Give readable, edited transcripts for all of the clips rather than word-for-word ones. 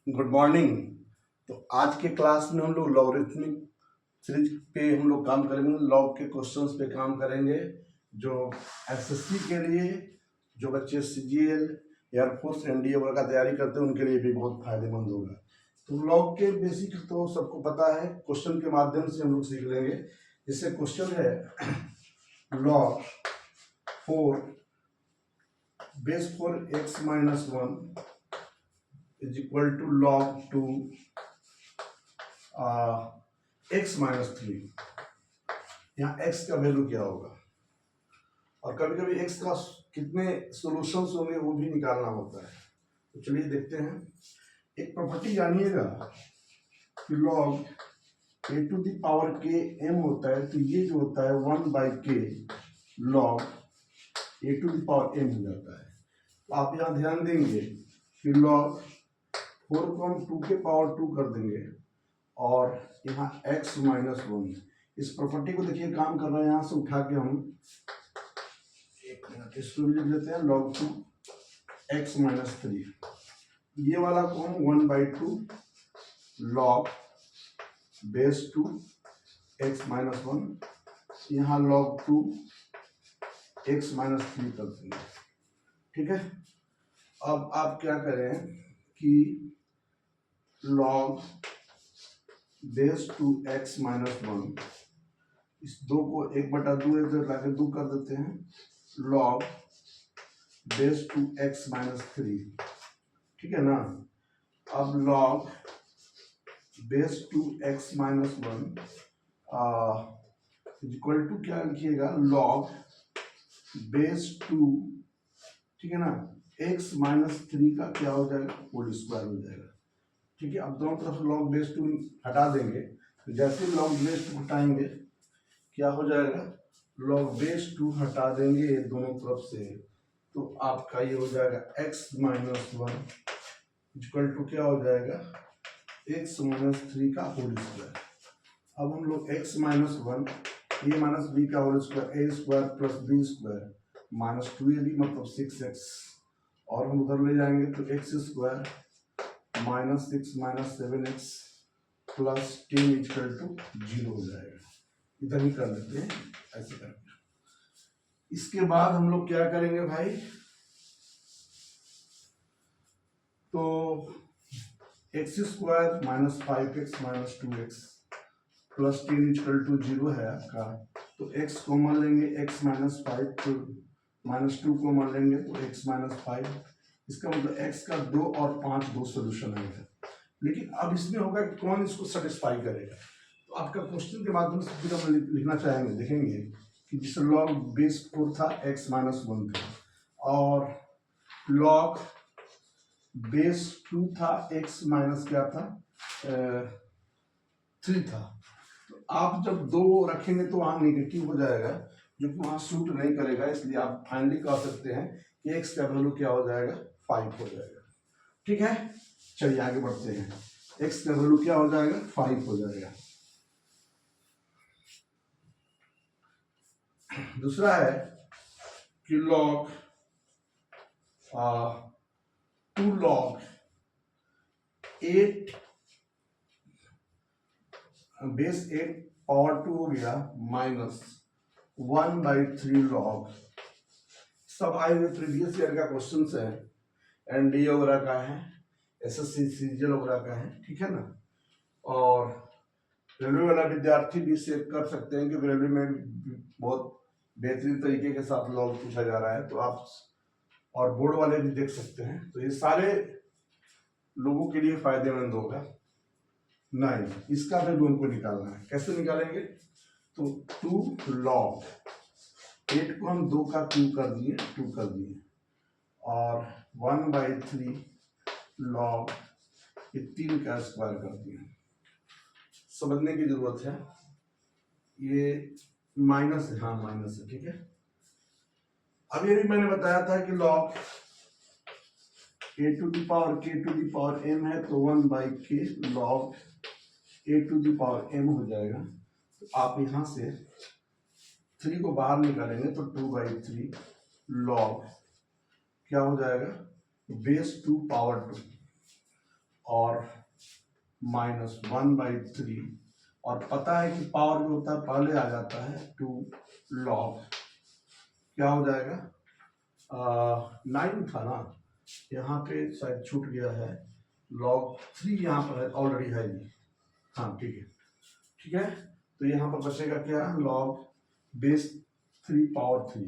Good morning. तो आज के क्लास में हम लोग लॉगरिथमिक सीरीज पे हम लोग काम करेंगे, लॉग के क्वेश्चंस पे काम करेंगे जो एसएससी के लिए, जो बच्चे सीजीएल, एयरफोर्स, एनडीए वगैरह का तैयारी करते हैं उनके लिए भी बहुत फायदेमंद होगा। तो लॉग के बेसिक तो सबको पता है, क्वेश्चन के माध्यम से हम लोग सीख लेंगे। जैसे क्वेश्चन है log 4 base 4 x minus 1 is equal to log 2 x minus 3। यहाँ x का वैल्यू क्या होगा, और कभी कभी x का कितने सॉल्यूशंस होंगे वो भी निकालना होता है। तो चलिए देखते हैं। एक प्रॉपर्टी जानिएगा कि log a to the power k m होता है, तो ये जो होता है 1/k log a to the power m हो जाता है। तो आप यहाँ ध्यान देंगे कि लॉग 4 को हम 2 के पावर 2 कर देंगे और यहाँ x माइनस 1, इस प्रॉपर्टी को देखिए काम कर रहे हैं। यहाँ से उठा के हम एक मिनट इसको भी लिख लेते हैं, log 2 x माइनस 3। ये वाला को हम 1/2 log बेस 2 x माइनस 1, यहाँ log 2 x माइनस 3 कर देंगे। ठीक है, अब आप क्या करें कि log बेस 2 x माइनस 1, इस 2 को 1/2 इधर लाके 2 कर देते हैं log बेस 2 x माइनस 3। ठीक है ना। अब log base 2 x minus 1 equal to क्या लिखिएगा, log बेस 2, ठीक है ना, x माइनस 3 का क्या हो जाएगा, होल स्क्वायर हो जाएगा। ठीक है, अब दोनों तरफ log बेस 2 हटा देंगे, तो जैसे log बेस 2 हटाएंगे क्या हो जाएगा, log बेस 2 हटा देंगे दोनों तरफ से, तो आपका ये हो जाएगा x माइनस 1 इक्वल टू क्या हो जाएगा, x माइनस 3 का होल स्क्वायर। अब हम लोग x minus 1 a minus b का whole square, a square plus b square minus 2ab मतलब 6x, और हम उधर ले जाएंगे तो x square minus 6 minus 7x plus 10 equal to 0 हो जाएगा। इधर ही कर लेते हैं ऐसे करके। इसके बाद हम लोग क्या करेंगे भाई, तो X square minus 5x minus 2x plus 10 equal to 0 है आपका, तो x को मान लेंगे x माइनस 5, तो माइनस 2 को मान लेंगे तो x माइनस 5। इसका मतलब x का 2 और 5 दो सोल्यूशन है। लेकिन अब इसमें होगा कि कौन इसको सेटिस्फाई करेगा। तो आपका क्वेश्चन के माध्यम से फिर हम लिखना चाहेंगे, देखेंगे कि जिस लॉग बेस 4 था x माइनस 1 था, और लॉग बेस 2 था x माइनस क्या था 3 था। तो आप जब 2 रखेंगे तो वहां नेगेटिव हो जाएगा, जो कि वहां सूट नहीं करेगा। इसलिए आप फाइनली कह सकते हैं कि x का वैल्यू क्या हो जाएगा, 5 हो जाएगा। ठीक है, चलिए आगे बढ़ते हैं। x का वैल्यू क्या हो जाएगा, 5 हो जाएगा। दूसरा है कि लॉग 2 लॉग 8 बेस 8 पावर 2 हो गया माइनस 1/3 लॉग। सब आए हुए प्रीवियस ईयर का क्वेश्चन है, एनडीए वगैरह का है, एसएससी सीजीएल वगैरह का है। ठीक है ना। और रेलवे वाला विद्यार्थी भी सेव कर सकते हैं कि रेलवे में बहुत बेहतरीन तरीके के साथ लॉग पूछा जा रहा है, तो आप और बोर्ड वाले भी देख सकते हैं। तो ये सारे लोगों के लिए फायदेमंद होगा। नहीं, इसका वैल्यू हमको निकालना है। कैसे निकालेंगे, तो 2 लॉग 8 को हम 2 का क्यूब कर दिए, 2 कर दिए, और 1/3 लॉग 3 का स्क्वायर कर दिए। समझने की जरूरत है, ये माइनस है, हाँ माइनस है। ठीक है, अब ये भी मैंने बताया था कि log a to the power k to the power m है, तो 1/k log a to the power m हो जाएगा। तो आप यहां से 3 को बाहर निकालेंगे तो 2/3 लॉग क्या हो जाएगा, बेस 2 पावर 2, और -1/3, और पता है कि पावर जो होता है पहले आ जाता है 2 log, क्या हो जाएगा 9 था ना, यहाँ पे शायद छूट गया है, log 3 यहाँ पर है, ऑलरेडी है जी, हाँ ठीक है ठीक है। तो यहाँ पर बचेगा क्या, log बेस 3 पावर 3।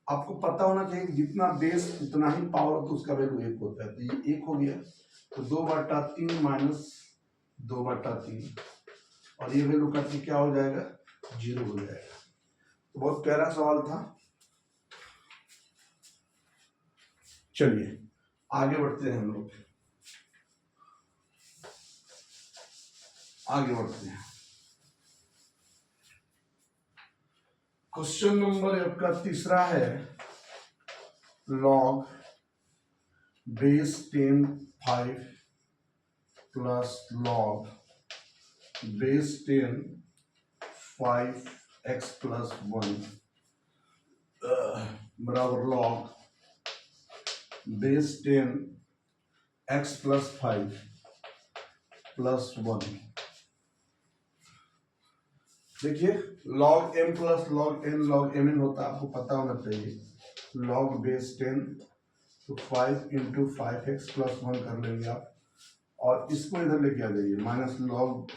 आपको पता होना चाहिए कि जितना बेस उतना ही पावर हो तो उसका वैल्यू 1 होता है, तो ये 1 हो गया, तो 2/3 माइनस 2/3, और ये वैल्यू करके क्या हो जाएगा 0 हो जाएगा। तो बहुत प्यारा सवाल था। चलिए आगे बढ़ते हैं, हम लोग आगे बढ़ते हैं। क्वेश्चन नंबर आपका तीसरा है, log base 10 5 plus log base 10 5 x plus 1 बराबर log base 10 x plus 5 plus 1। देखिए log m plus log n log mn होता है, आपको पता होना चाहिए। log बेस 10 तो 5 इंटू 5x प्लस 1 कर लेंगे आप, और इसको इधर लेके आ जाइए, minus log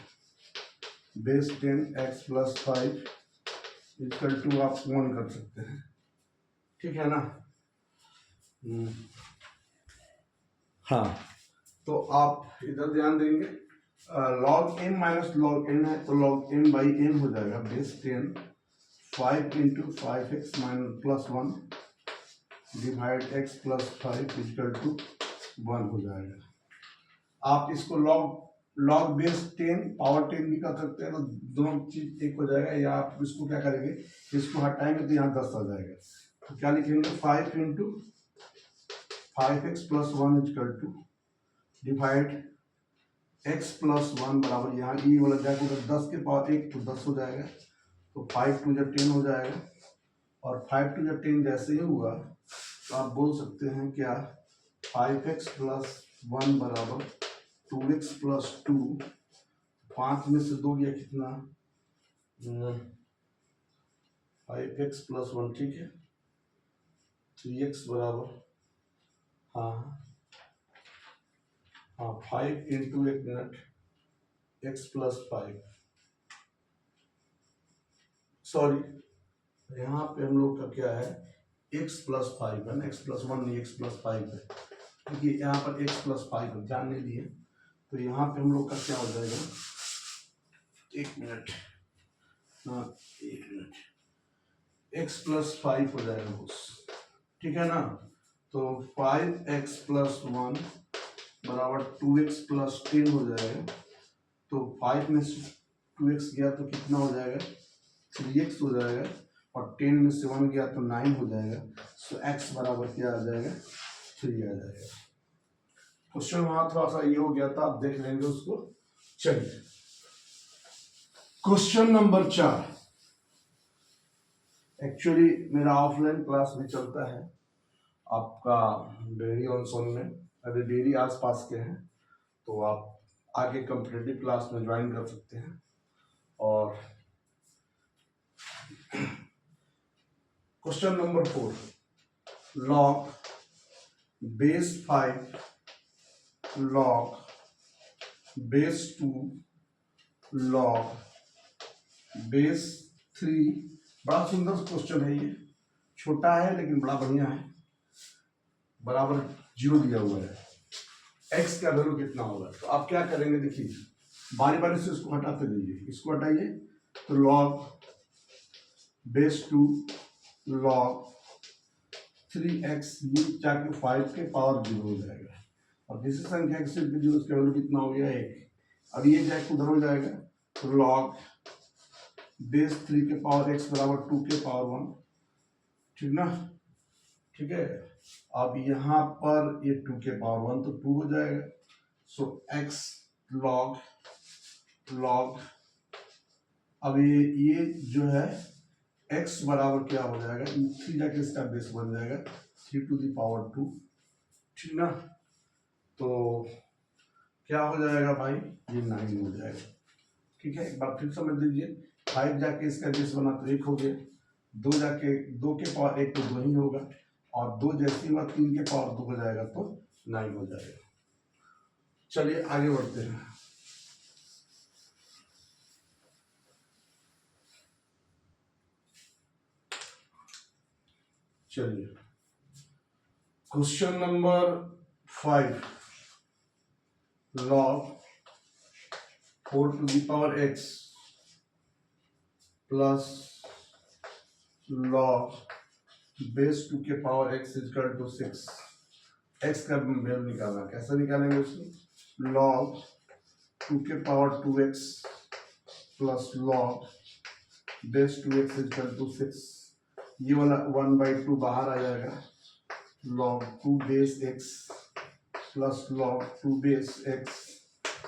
base 10 x plus 5 equal to आप 1 कर सकते हैं, ठीक है ना। हाँ, तो आप इधर ध्यान देंगे, log m minus log n है, तो log m बाई n हो जाएगा, base 10 5 into 5x minus plus 1 divide x plus 5 equal to 1 हो जाएगा। आप इसको log बेस 10 पावर 10 भी कर सकते हैं, तो दोनों चीज एक हो जाएगा, या आप इसको क्या करेंगे, इसको हटाएंगे तो यहाँ 10 आ जाएगा, तो क्या लिखेंगे 5 into 5x plus 1 equal to divide x plus 1 बराबर, यहाँ ई वाला जाएगा तो 10 के पावर 1 तो 10 हो जाएगा, तो 5 टू जब 10 हो जाएगा, और 5 टू जब 10 जैसे ही हुआ तो आप बोल सकते हैं क्या 5x प्लस 1 बराबर 2x प्लस 2, 5 में से 2 गया कितना 5x प्लस 1, ठीक है, 3x बराबर हाँ 5 into 1 minute x plus 5, sorry यहाँ पे हम लोग का क्या है x प्लस 5 है ना, x प्लस 1 नहीं, x प्लस 5 है, क्योंकि यहाँ पर x प्लस 5 जानने लिए, तो यहाँ पे हम लोग का क्या हो जाएगा, एक मिनट x प्लस 5 हो जाएगा बस, ठीक है ना। तो 5x प्लस 1 बराबर 2x प्लस 10 हो जाएगा, तो 5 में से 2x गया तो कितना हो जाएगा 3x हो जाएगा, और 10 में से 1 गया तो 9 हो जाएगा, सो x बराबर क्या आ जाएगा 3 आ जाएगा। क्वेश्चन वहां थोड़ा सा ये हो गया था, आप देख लेंगे उसको। चलिए क्वेश्चन नंबर 4, एक्चुअली मेरा ऑफलाइन क्लास भी चलता है आपका डेयरी ऑन सोन में, अगर डेयरी आसपास के हैं तो आप आगे कॉम्पिटिटिव क्लास में ज्वाइन कर सकते हैं। और question number 4, log base 5 log base 2 log base 3, बड़ा सुंदर क्वेश्चन है ये, छोटा है लेकिन बड़ा बढ़िया है, बराबर 0 दिया हुआ है, x का वैल्यू कितना होगा, तो आप क्या करेंगे, देखिए बारी बारी से इसको हटाते जाइए, इसको हटाइए, तो log बेस 2 log 3x, ये जाके 5 के पावर 0 हो जाएगा, और किसी संख्या के सिर्फ जो उसका वैल्यू कितना हो गया 1, अब ये जाके उधर हो जाएगा, तो log बेस 3 के पावर x बराबर 2 के पावर 1, ठीक ना, ठीक है। अब यहाँ पर ये 2 के पावर 1 तो 2 हो जाएगा, सो x log अब ये जो है x बराबर क्या हो जाएगा, 3 जाके इसका बेस बन जाएगा 3 टू द पावर 2, ठीक ना। तो क्या हो जाएगा भाई, ये 9 हो जाएगा। ठीक है, एक बार फिर समझ लीजिए, 5 जाके इसका बेस बना तो 1 हो गया, 2 जाके 2 के पावर 1 तो 2 ही होगा, और 2 जैसे ही 3 के पावर 2 हो जाएगा तो 9 हो जाएगा। चलिए आगे बढ़ते हैं। चलिए question number 5, log 4 to the power x plus log base 2 के power x equal to 6। x का वैल्यू निकालना, कैसे निकालेंगे उसको, log 2 के पावर 2x plus log base 2x equal to 6। ये वाला 1/2 बाहर आ जाएगा, log 2 base x plus log 2 base x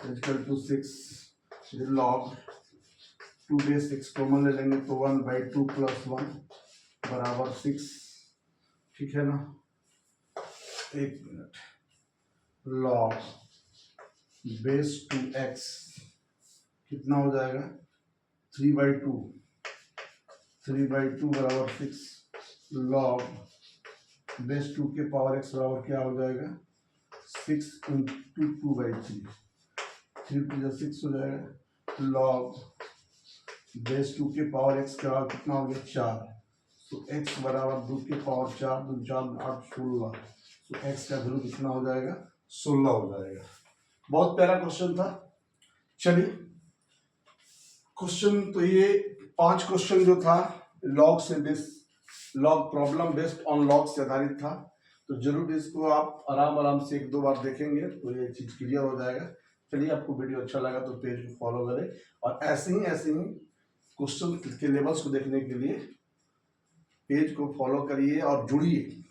equal to 6। log 2 base x common ले लेंगे तो 1/2 प्लस 1 बराबर 6। ठीक है ना, एक मिनट, log बेस 2x कितना हो जाएगा, 3/2 बराबर 6। log बेस 2 के पावर x बराबर क्या हो जाएगा, 6 इंटू 2/3, 3 टू 6 हो जाएगा। log बेस 2 के पावर x का कितना हो गया, 4, तो x बराबर 2 के पावर 4, 2 4 8 16, तो x का वैल्यू कितना हो जाएगा, 16 हो जाएगा। बहुत प्यारा क्वेश्चन था। चलिए क्वेश्चन तो ये 5 क्वेश्चन जो था लॉग से base, log problem based on log से आधारित था, तो जरूर इसको आप आराम से 1-2 बार देखेंगे तो ये चीज क्लियर हो जाएगा। चलिए आपको वीडियो अच्छा लगा तो पेज को फॉलो करें, और ऐसे ही क्वेश्चन के लेवल्स को देखने के लिए पेज को फॉलो करिए और जुड़िए।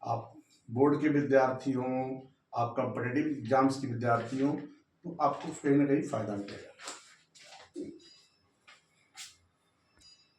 आप बोर्ड के विद्यार्थी हों, आप कॉम्पिटिटिव एग्जाम्स के विद्यार्थी हों, तो आपको कहीं ना कहीं फायदा मिलेगा।